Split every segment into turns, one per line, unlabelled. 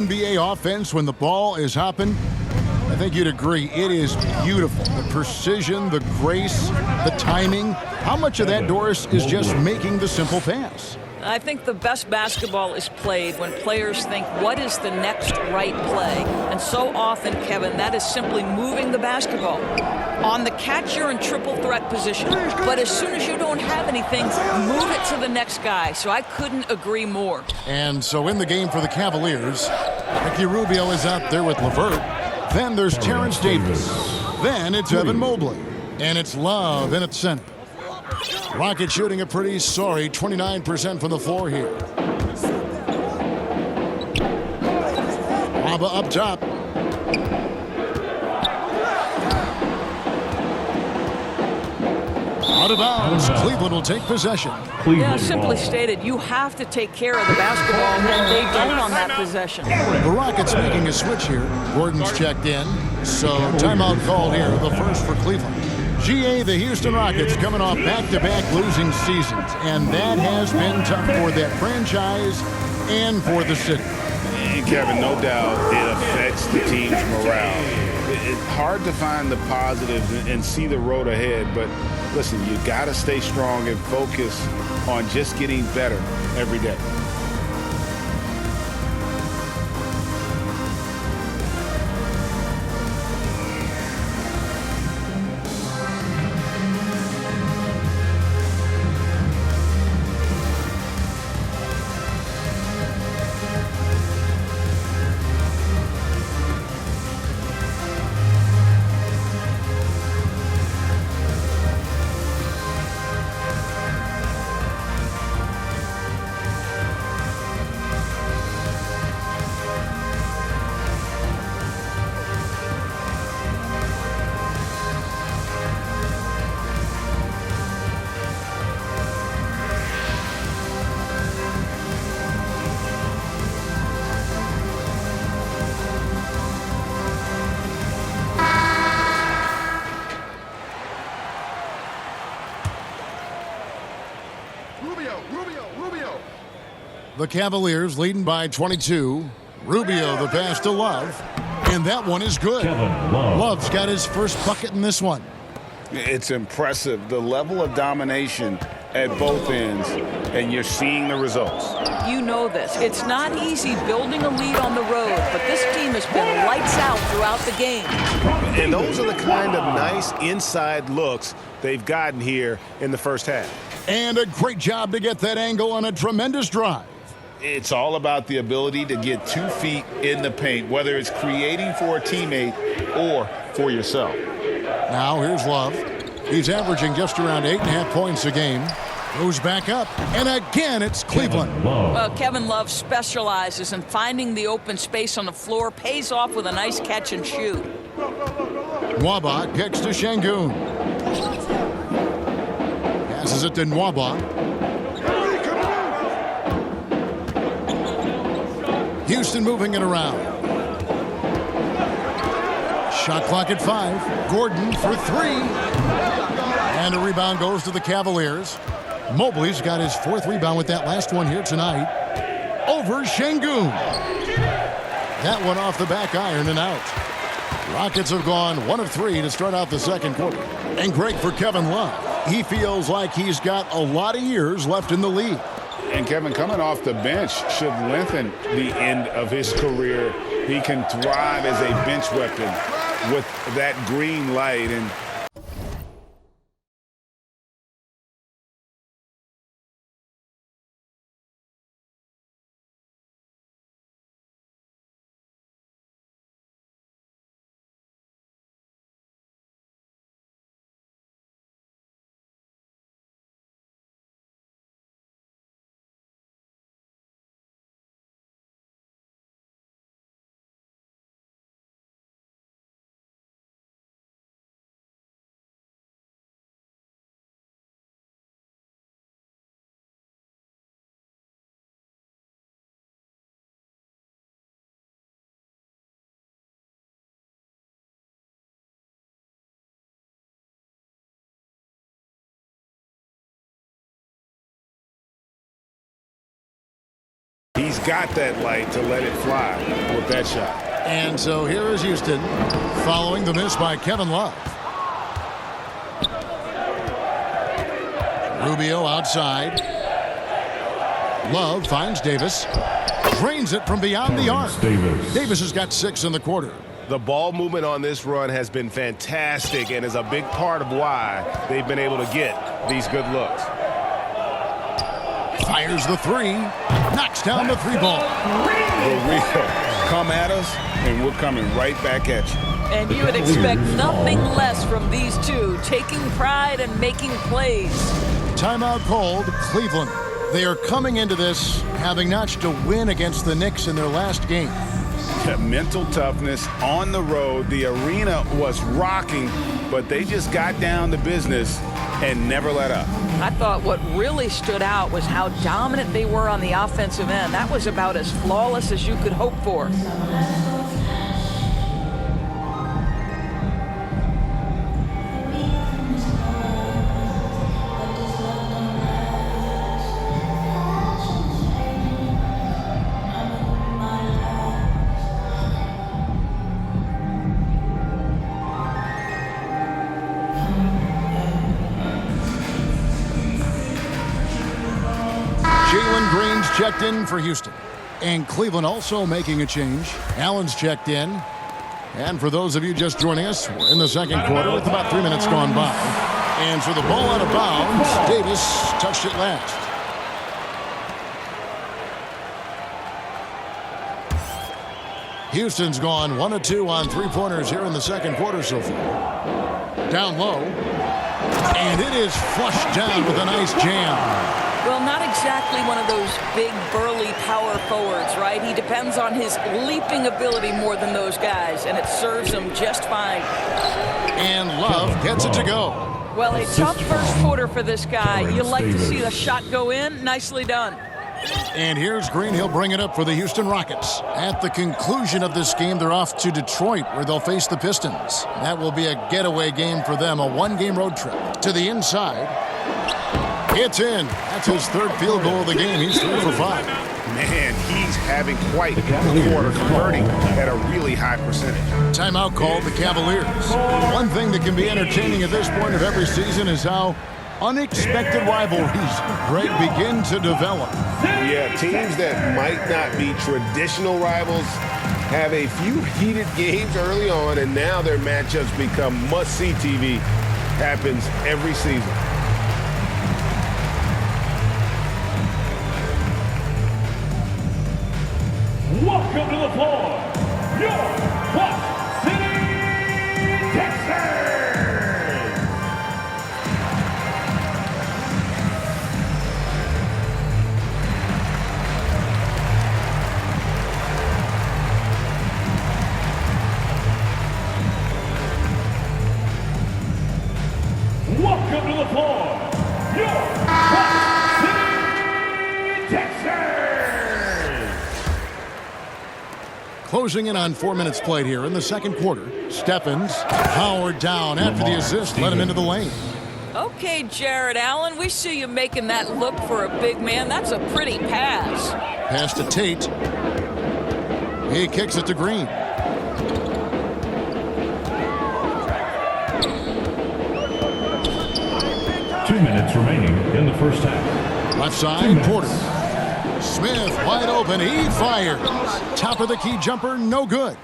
NBA offense when the ball is hopping, I think you'd agree, it is beautiful. The precision, the grace, the timing. How much of that, Doris, is just making the simple pass?
I think the best basketball is played when players think, what is the next right play? And so often, Kevin, that is simply moving the basketball. On the catch, you're in triple threat position. But as soon as you don't have anything, move it to the next guy. So I couldn't agree more.
And so in the game for the Cavaliers, Ricky Rubio is out there with LeVert. Then there's Terrence Davis. Then it's Evan Mobley. And it's Love in at center. Rockets shooting a pretty sorry 29% from the floor here. Abba up top. Out of bounds. Cleveland will take possession.
Yeah, simply stated, you have to take care of the basketball, and they don't on that possession.
The Rockets making a switch here. Gordon's checked in. So timeout called here, the first for Cleveland. GA, the Houston Rockets coming off back-to-back losing seasons, and that has been tough for that franchise and for the city.
And Kevin, no doubt it affects the team's morale. It's hard to find the positives and see the road ahead, but listen, you got to stay strong and focus on just getting better every day.
Rubio. The Cavaliers leading by 22. Rubio the pass to Love. And that one is good. Love's got his first bucket in this one.
It's impressive, the level of domination at both ends, and you're seeing the results.
You know this. It's not easy building a lead on the road, but this team has been lights out throughout the game.
And those are the kind of nice inside looks they've gotten here in the first half.
And a great job to get that angle on a tremendous drive.
It's all about the ability to get 2 feet in the paint, whether it's creating for a teammate or for yourself.
Now here's Love. He's averaging just around 8.5 points a game. Goes back up, and again it's Cleveland.
Kevin Love specializes in finding the open space on the floor, pays off with a nice catch and shoot.
Nwaba kicks to Şengün. Passes it to Nwaba. Houston moving it around. Shot clock at 5. Gordon for 3. And a rebound goes to the Cavaliers. Mobley's got his 4th rebound with that last one here tonight. Over Şengün. That one off the back iron and out. Rockets have gone 1 of 3 to start out the second quarter. And great for Kevin Love. He feels like he's got a lot of years left in the league.
And Kevin, coming off the bench should lengthen the end of his career. He can thrive as a bench weapon with that green light. And he's got that light to let it fly with that shot.
And so here is Houston following the miss by Kevin Love. Rubio outside. Love finds Davis. Drains it from beyond the arc. Davis has got 6 in the quarter.
The ball movement on this run has been fantastic and is a big part of why they've been able to get these good looks.
Fires the 3. Knocks down the 3 ball.
Come at us, and we're coming right back at you.
And you would expect nothing less from these two, taking pride and making plays.
Timeout called. Cleveland. They are coming into this having notched a win against the Knicks in their last game.
Mental toughness on the road. The arena was rocking, but they just got down to business and never let up.
I thought what really stood out was how dominant they were on the offensive end. That was about as flawless as you could hope for.
Checked in for Houston. And Cleveland also making a change. Allen's checked in. And for those of you just joining us, we're in the second quarter with about 3 minutes gone by. And so the ball out of bounds. Davis touched it last. Houston's gone 1 of 2 on 3-pointers here in the second quarter so far. Down low. And it is flushed down with a nice jam.
Well, not exactly one of those big, burly power forwards, right? He depends on his leaping ability more than those guys, and it serves him just fine.
And Love gets it to go.
Well, a tough first quarter for this guy. You like to see the shot go in. Nicely done.
And here's Green. He'll bring it up for the Houston Rockets. At the conclusion of this game, they're off to Detroit, where they'll face the Pistons. That will be a getaway game for them, a 1-game road trip. To the inside. It's in. That's his 3rd field goal of the game. He's 3 for 5.
Man, he's having quite a quarter, converting at a really high percentage.
Timeout called the Cavaliers. One thing that can be entertaining at this point of every season is how unexpected rivalries, Greg, begin to develop.
Yeah, teams that might not be traditional rivals have a few heated games early on, and now their matchups become must-see TV. Happens every season.
Welcome to the floor, your Rock City Texans! Welcome to the floor, your Rock City Texans!
Closing in on 4 minutes played here in the second quarter. Stephens powered down after the assist, let him into the lane.
Okay, Jared Allen, we see you making that look for a big man. That's a pretty pass.
Pass to Tate. He kicks it to Green.
Two minutes remaining in the first half.
Left side, Porter. Smith wide open. He fires. Top of the key jumper, no good.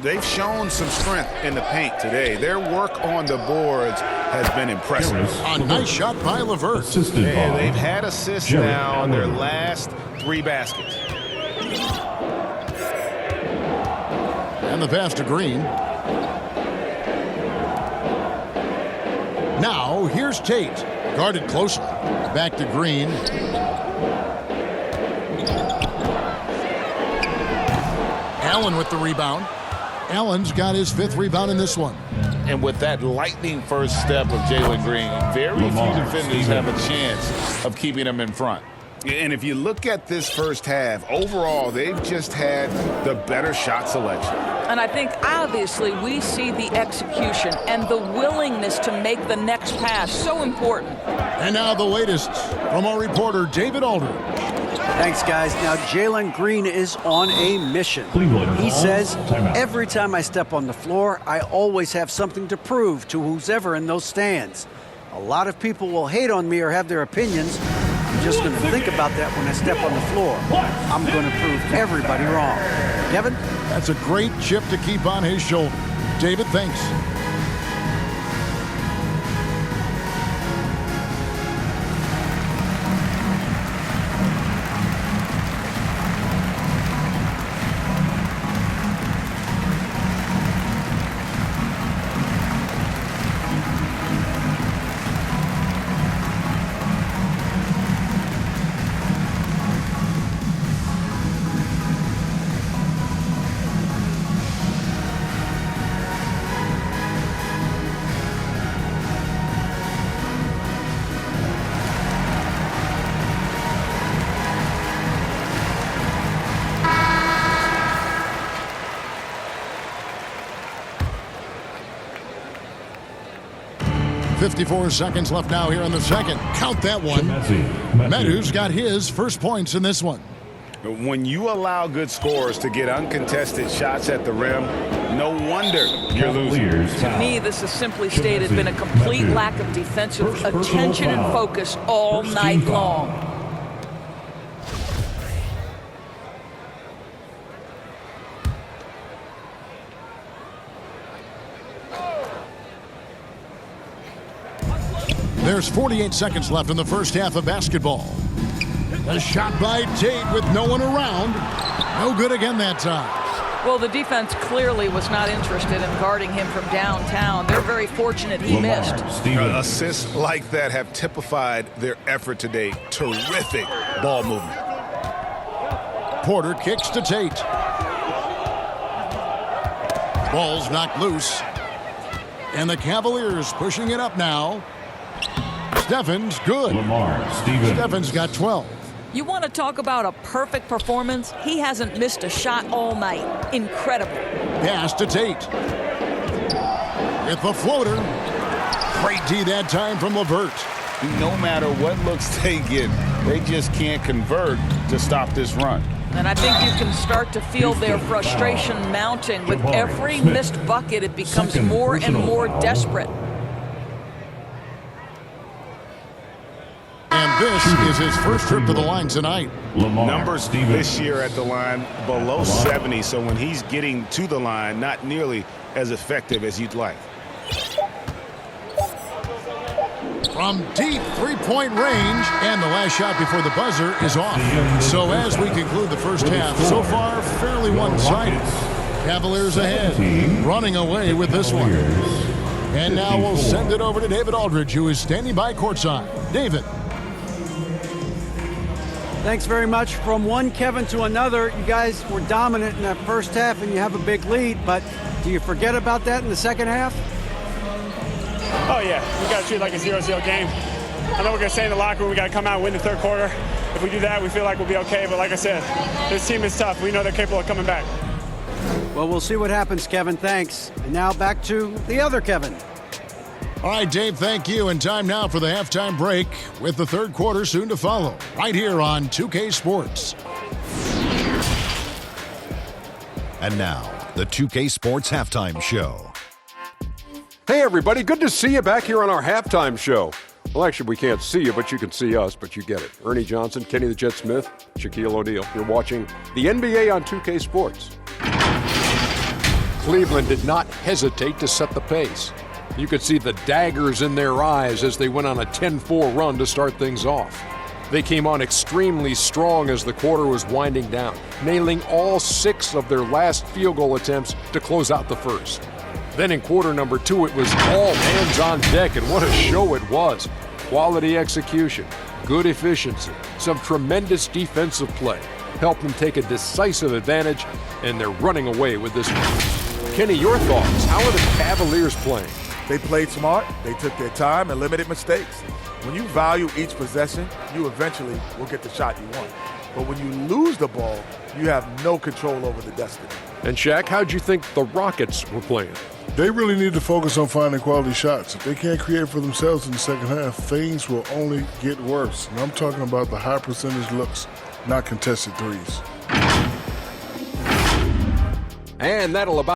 They've shown some strength in the paint today. Their work on the boards has been impressive.
A nice shot by LeVert.
And they've had assists now on their last 3 baskets.
And the pass to Green. Now, here's Tate. Guarded closely. Back to Green. Allen with the rebound. Allen's got his 5th rebound in this one.
And with that lightning first step of Jalen Green, very few defenders have a chance of keeping him in front. And if you look at this first half, overall, they've just had the better shot selection.
And I think, obviously, we see the execution and the willingness to make the next pass so important.
And now the latest from our reporter, David Aldridge.
Thanks, guys. Now, Jalen Green is on a mission.
Cleveland
He
calls
says,
timeout.
every time I step on the floor, I always have something to prove to who's ever in those stands. A lot of people will hate on me or have their opinions. I'm just going to think about that when I step on the floor. I'm going to prove everybody wrong. Kevin?
That's a great chip to keep on his shoulder. David, thanks. .54 seconds left now here in the second. Count that one. Medu's got his first points in this one.
When you allow good scorers to get uncontested shots at the rim, no wonder you're losing.
To me, this has simply stated been a complete lack of defensive attention and focus all night long.
There's 48 seconds left in the first half of basketball. A shot by Tate with no one around. No good again that time.
Well, the defense clearly was not interested in guarding him from downtown. They're very fortunate he missed.
Assists like that have typified their effort today. Terrific ball movement.
Porter kicks to Tate. Ball's knocked loose. And the Cavaliers pushing it up now. Stephens good. Stephens got 12.
You want to talk about a perfect performance? He hasn't missed a shot all night. Incredible.
Pass to Tate. With the floater. Great D that time from LeVert.
No matter what looks they get, they just can't convert to stop this run.
And I think you can start to feel their frustration mounting. With every missed bucket, it becomes more and more desperate.
And this is his first trip to the line tonight.
Numbers this year at the line below 70, so when he's getting to the line, not nearly as effective as you'd like.
From deep three-point range, and the last shot before the buzzer is off. So as we conclude the first half, so far fairly one-sided. Cavaliers ahead, running away with this one. And now we'll send it over to David Aldridge, who is standing by courtside. David.
Thanks very much. From one Kevin to another, you guys were dominant in that first half and you have a big lead, but do you forget about that in the second half?
Oh yeah, we got to treat it like a 0-0 game. I know we're going to stay in the locker room, we got to come out and win the third quarter. If we do that, we feel like we'll be okay, but like I said, this team is tough. We know they're capable of coming back.
Well, we'll see what happens, Kevin. Thanks. And now back to the other Kevin.
All right, Dave, thank you. And time now for the halftime break with the third quarter soon to follow. Right here on 2K Sports.
And now, the 2K Sports Halftime Show.
Hey, everybody. Good to see you back here on our halftime show. Well, actually, we can't see you, but you can see us, but you get it. Ernie Johnson, Kenny the Jet Smith, Shaquille O'Neal. You're watching the NBA on 2K Sports. Cleveland did not hesitate to set the pace. You could see the daggers in their eyes as they went on a 10-4 run to start things off. They came on extremely strong as the quarter was winding down, nailing all 6 of their last field goal attempts to close out the first. Then in quarter number 2, it was all hands on deck, and what a show it was. Quality execution, good efficiency, some tremendous defensive play helped them take a decisive advantage, and they're running away with this one. Kenny, your thoughts? How are the Cavaliers playing?
They played smart, they took their time and limited mistakes. When you value each possession, you eventually will get the shot you want. But when you lose the ball, you have no control over the destiny.
And Shaq, how'd you think the Rockets were playing?
They really need to focus on finding quality shots. If they can't create for themselves in the second half, things will only get worse. And I'm talking about the high percentage looks. not contested threes.
And that'll about